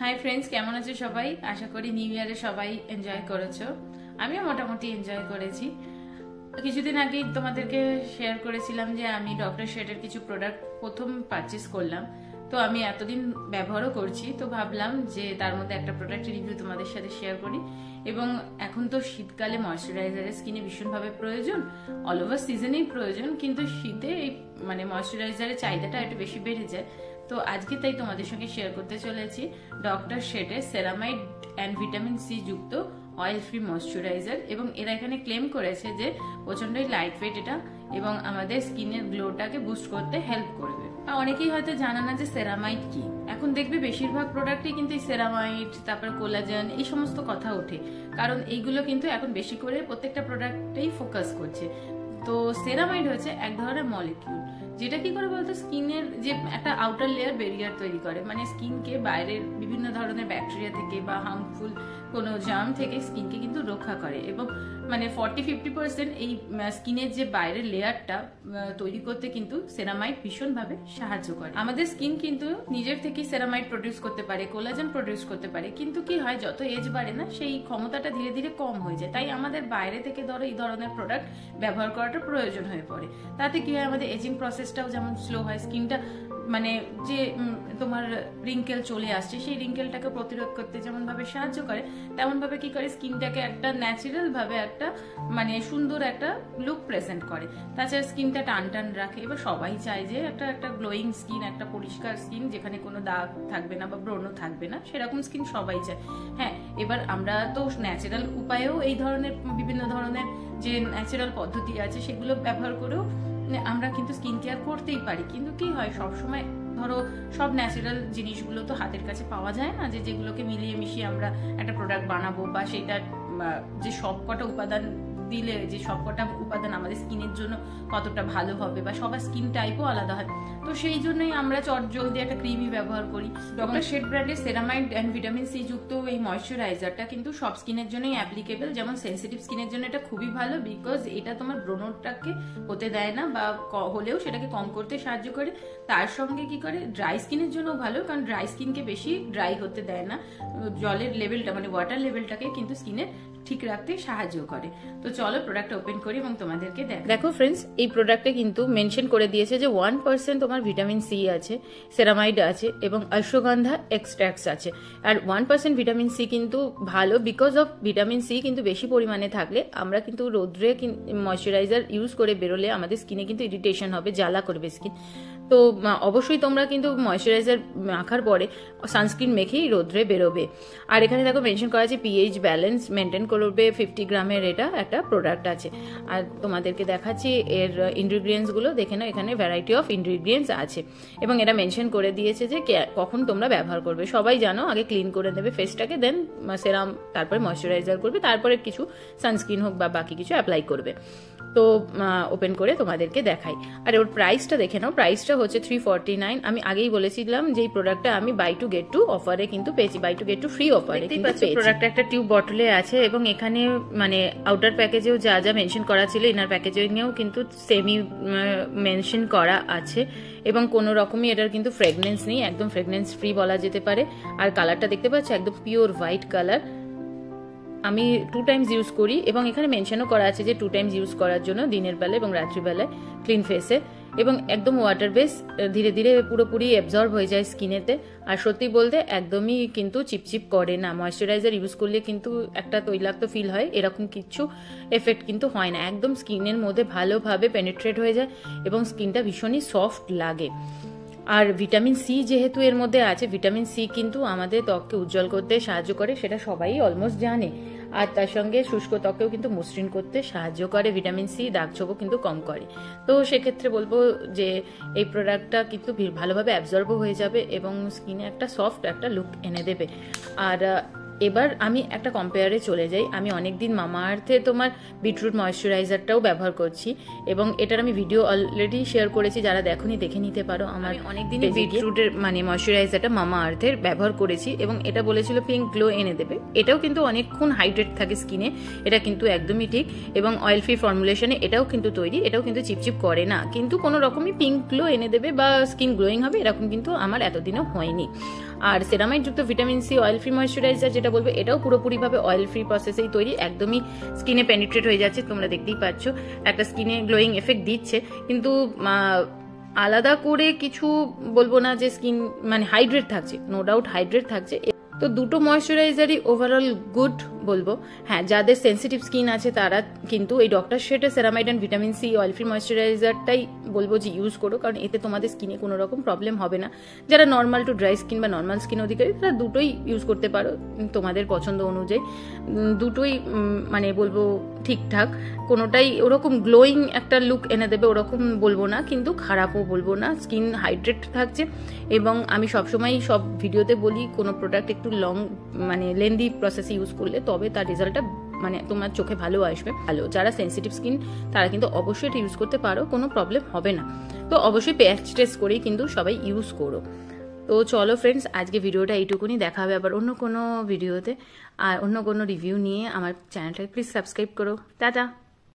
Hi friends, কেমন আছো সবাই? আশা করি নিউ ইয়ারে সবাই এনজয় করেছো। আমিও মোটামুটি এনজয় করেছি। কিছুদিন আগেই তোমাদেরকে শেয়ার করেছিলাম যে আমি ডক্টর শেডের কিছু প্রোডাক্ট প্রথম পারচেস করলাম। তো আমি এতদিন ব্যবহারও করছি, তো ভাবলাম যে তার মধ্যে একটা প্রোডাক্টের রিভিউ তোমাদের সাথে শেয়ার করি। এবং এখন তো শীতকালে ময়শ্চারাইজারের স্কিনে ভীষণভাবে প্রয়োজন, অল ওভার সিজনেই প্রয়োজন, কিন্তু শীতে এই ময়শ্চারাইজারের চাহিদাটা একটু বেশি বেড়ে যায়। তো আজকে তাই তোমাদের সঙ্গে শেয়ার করতে চলেছি ডক্টর শেডের সেরামাইড অ্যান্ড ভিটামিন সি যুক্ত অয়েল ফ্রি ময়শ্চারাইজার। এবং এরা এখানে ক্লেম করেছে যে প্রচন্ডই লাইট ওয়েট এটা, এবং আমাদের স্কিনের গ্লোটাকে বুস্ট করতে হেল্প করবে। অনেকেই হয়তো জানা না যে সেরামাইড কি। এখন দেখবে বেশিরভাগ প্রোডাক্টই কিন্তু সেরামাইড, তারপর কোলাজেন, এই সমস্ত কথা ওঠে, কারণ এইগুলো কিন্তু এখন বেশি করে প্রত্যেকটা প্রোডাক্টেই ফোকাস করছে। তো সেরামাইড হচ্ছে এক ধরনের মলিকিউল, যেটা কি করে বলতো স্কিনের যে একটা আউটার লেয়ার ব্যারিয়ার তৈরি করে, মানে স্কিনকে বাইরের বিভিন্ন ধরনের ব্যাকটেরিয়া থেকে বা হার্মফুল কোনো জার্ম থেকে স্কিনকে কিন্তু রক্ষা করে। এবং মানে 40-50% এই স্কিনের যে বাইরের লেয়ারটা তৈরি করতে কিন্তু সেরামাইড ভীষণভাবে সাহায্য করে। আমাদের স্কিন কিন্তু নিজের থেকেই সেরামাইড প্রডিউস করতে পারে, কোলাজেন প্রডিউস করতে পারে, কিন্তু কি হয় যত এজ বাড়ে না সেই ক্ষমতাটা ধীরে ধীরে কম হয়ে যায়। তাই আমাদের বাইরে থেকে ধরো এই ধরনের প্রোডাক্ট ব্যবহার করাটা প্রয়োজন হয়ে পড়ে। তাতে কি হয়, আমাদের এজিং প্রসেসটাও যেমন স্লো হয়, স্কিনটা মানে যে তোমার রিঙ্কেল চলে আসছে সেই রিঙ্কেলটাকে প্রতিরোধ করতে যেমন ভাবে সাহায্য করে, তেমন ভাবে কি করে স্কিনটাকে একটা ন্যাচারাল ভাবে একটা মানে সুন্দর একটা লুক প্রেজেন্ট করে। তাছাড়া স্কিনটা টান টান রাখে। এবার সবাই চায় যে একটা গ্লোয়িং স্কিন, একটা পরিষ্কার স্কিন যেখানে কোনো দাগ থাকবে না বা ব্রণ থাকবে না, সেরকম স্কিন সবাই চায়। হ্যাঁ, এবার আমরা তো ন্যাচারাল উপায়েও এই ধরনের বিভিন্ন ধরনের যে ন্যাচারাল পদ্ধতি আছে সেগুলো ব্যবহার করেও আমরা কিন্তু স্কিন কেয়ার করতেই পারি। কিন্তু কি হয়, সবসময় ধরো সব ন্যাচারাল জিনিসগুলো তো হাতের কাছে পাওয়া যায় না, যে যেগুলোকে মিলিয়ে মিশিয়ে আমরা একটা প্রোডাক্ট বানাবো বা সেটা যে সবকটা উপাদান দিলে যে সবকটা উপাদান আমাদের স্কিনের জন্য কতটা ভালো হবে, বা সবার স্কিন টাইপও আলাদা হয়। তো সেই জন্যই আমরা চটজলদি একটা ক্রিমই ব্যবহার করি। ডক্টর শেড ব্র্যান্ডের সেরামাইড অ্যান্ড ভিটামিন সি যুক্ত এই ময়শ্চারাইজারটা কিন্তু সব স্কিনের জন্যই অ্যাপ্লিকেবল। যেমন সেন্সিটিভ স্কিনের জন্য এটা খুবই ভালো, বিকজ এটা তোমার ব্রণটাকে হতে দেয় না, বা হলেও সেটাকে কম করতে সাহায্য করে। তার সঙ্গে কি করে, ড্রাই স্কিনের জন্য ভালো, কারণ ড্রাই স্কিনকে বেশি ড্রাই হতে দেয় না। জলের লেভেলটা মানে ওয়াটার লেভেলটাকে কিন্তু স্কিনের ঠিক রাখতে সাহায্য করে। তো চলো প্রোডাক্টটা ওপেন করি এবং তোমাদেরকে দেখো ফ্রেন্ডস, এই প্রোডাক্টে কিন্তু মেনশন করে দিয়েছে যে 1% তোমার ভিটামিন সি আছে, সেরামাইড আছে এবং অশ্বগন্ধা এক্সট্রাক্টস আছে। আর 1% ভিটামিন সি কিন্তু ভালো, বিকজ অফ ভিটামিন সি কিন্তু বেশি পরিমাণে থাকলে আমরা কিন্তু রোদ্রে ময়শ্চারাইজার ইউজ করে বেরোলে আমাদের স্কিনে কিন্তু ইরিটেশন হবে, জ্বালা করবে স্কিন। তো অবশ্যই তোমরা কিন্তু ময়শ্চারাইজার মাখার পরে সানস্ক্রিন মেখেই রোদ্রে বেরোবে। আর এখানে দেখো মেনশন করা আছে পিএইচ ব্যালেন্স মেনটেন করবে, 50 গ্রামের এটা একটা প্রোডাক্ট আছে। আর তোমাদেরকে দেখাচ্ছি এর ইনগ্রিডিয়েন্টসগুলো, দেখে নাও এখানে ভ্যারাইটি অফ ইনগ্রিডিয়েন্টস আছে। এবং এটা মেনশন করে দিয়েছে যে কখন তোমরা ব্যবহার করবে। সবাই জানো আগে ক্লিন করে নেবে ফেসটাকে, দেন সেরাম, তারপরে ময়শ্চারাইজার করবে, তারপরে কিছু সানস্ক্রিন হোক বা বাকি কিছু অ্যাপ্লাই করবে। তো ওপেন করে তোমাদেরকে দেখাই। আর ওর প্রাইসটা দেখে নাও, প্রাইসটা হচ্ছে 349। আমি আগেই বলেছিলাম যে এই প্রোডাক্টটা আমি বাই টু গেট টু অফারে কিন্তু পেয়েছি, buy two get two free অফারে কিন্তু পেয়েছি। প্রোডাক্টটা একটা টিউব বটলে আছে এবং এখানে মানে আউটার প্যাকেজেও যা যা মেনশন করা ছিল ইনার প্যাকেজিংয়েও কিন্তু সেমি মেনশন করা আছে। এবং কোনো রকমই এটার কিন্তু ফ্রেগনেন্স নেই, একদম ফ্রেগনেন্স ফ্রি বলা যেতে পারে। আর কালারটা দেখতে পাচ্ছ একদম পিওর হোয়াইট কালার। আমি 2 টাইমস ইউজ করি এবং এখানে মেনশনও করা আছে যে 2 টাইমস ইউজ করার জন্য, দিনের বেলা এবং রাত্রিবেলায় ক্লিন ফেসে। এবং একদম ওয়াটার বেস, ধীরে ধীরে পুরোপুরি অ্যাবজর্ব হয়ে যায় স্কিনেতে। আর সত্যি বলতে একদমই কিন্তু চিপচিপ করে না। ময়শ্চারাইজার ইউজ করলে কিন্তু একটা তৈলাক্ত ফিল হয়, এরকম কিছু এফেক্ট কিন্তু হয় না। একদম স্কিনের মধ্যে ভালোভাবে পেনিট্রেট হয়ে যায় এবং স্কিনটা ভীষণই সফট লাগে। আর ভিটামিন সি যেহেতু এর মধ্যে আছে, ভিটামিন সি কিন্তু আমাদের ত্বককে উজ্জ্বল করতে সাহায্য করে, সেটা সবাই অলমোস্ট জানে। আর তার সঙ্গে শুষ্ক ত্বকেও কিন্তু মসৃণ করতে সাহায্য করে ভিটামিন সি, দাগ ছোপও কিন্তু কম করে। তো সেক্ষেত্রে বলবো যে এই প্রোডাক্টটা কিন্তু ভালোভাবে অ্যাবজর্বও হয়ে যাবে এবং স্কিনে একটা সফট একটা লুক এনে দেবে। আর এবার আমি একটা কম্পেয়ারে চলে যাই। আমি অনেকদিন মামা আর্থে তোমার বিটরুট ময়শ্চারাইজারটাও ব্যবহার করছি এবং এটার আমি ভিডিও অলরেডি শেয়ার করেছি, যারা দেখোনি দেখে নিতে পারো। আমার অনেকদিন বিটরুটের মানে ময়শ্চারাইজারটা মামা আর্থের ব্যবহার করেছি এবং এটা বলেছিল পিঙ্ক গ্লো এনে দেবে। এটাও কিন্তু অনেকক্ষণ হাইড্রেট থাকে স্কিনে, এটা কিন্তু একদমই ঠিক। এবং অয়েল ফ্রি ফর্মুলেশনে এটাও কিন্তু তৈরি, এটাও কিন্তু চিপচিপ করে না, কিন্তু কোনো রকমই পিঙ্ক গ্লো এনে দেবে বা স্কিন গ্লোয়িং হবে এরকম কিন্তু আমার এতদিনও হয়নি। আর সেরামাইড যুক্ত vitamin C oil free moisturiser যেটা বলবো, এটাও পুরোপুরিভাবে অয়েল ফ্রি প্রসেসেই তৈরি, একদমই স্কিনে পেনিট্রেট হয়ে যাচ্ছে, তোমরা দেখতেই পাচ্ছ একটা স্কিনে গ্লোয়িং এফেক্ট দিচ্ছে। কিন্তু আলাদা করে কিছু বলবো না যে স্কিন মানে হাইড্রেট থাকছে, নো ডাউট হাইড্রেট থাকছে। তো দুটো ময়েশ্চারাইজারই ওভারঅল গুড বলবো। হ্যাঁ, যাদের সেন্সিটিভ স্কিন আছে তারা কিন্তু এই ডক্টর শেটের ceramide and vitamin C oil free ময়েশ্চারাইজারটাই বলবো যে ইউজ করো, কারণ এতে তোমাদের স্কিনে কোনো রকম প্রবলেম হবে না। যারা নর্মাল টু ড্রাই স্কিন বা নর্মাল স্কিন অধিকারী তারা দুটোই ইউজ করতে পারো তোমাদের পছন্দ অনুযায়ী। দুটোই মানে বলবো ঠিকঠাক, কোনোটাই ওরকম গ্লোয়িং একটা লুক এনে দেবে ওরকম বলবো না, কিন্তু খারাপও বলবো না, স্কিন হাইড্রেট থাকছে। এবং আমি সবসময় সব ভিডিওতে বলি কোনো প্রোডাক্ট একটু লং মানে লেন্দি প্রসেসে ইউজ করলে তবে তার রেজাল্টটা মানে তোমার চোখে ভালো আসবে। ভালো যারা সেন্সিটিভ স্কিন তারা কিন্তু অবশ্যই এটা ইউজ করতে পারো, কোনো প্রবলেম হবে না। তো অবশ্যই প্যাচ টেস্ট করেই কিন্তু সবাই ইউজ করো। তো চলো ফ্রেন্ডস, আজকে ভিডিওটা এইটুকুনি, দেখা হবে আবার অন্য কোনো ভিডিওতে আর অন্য কোনো রিভিউ নিয়ে। আমার চ্যানেলটাকে প্লিজ সাবস্ক্রাইব করো। টাটা।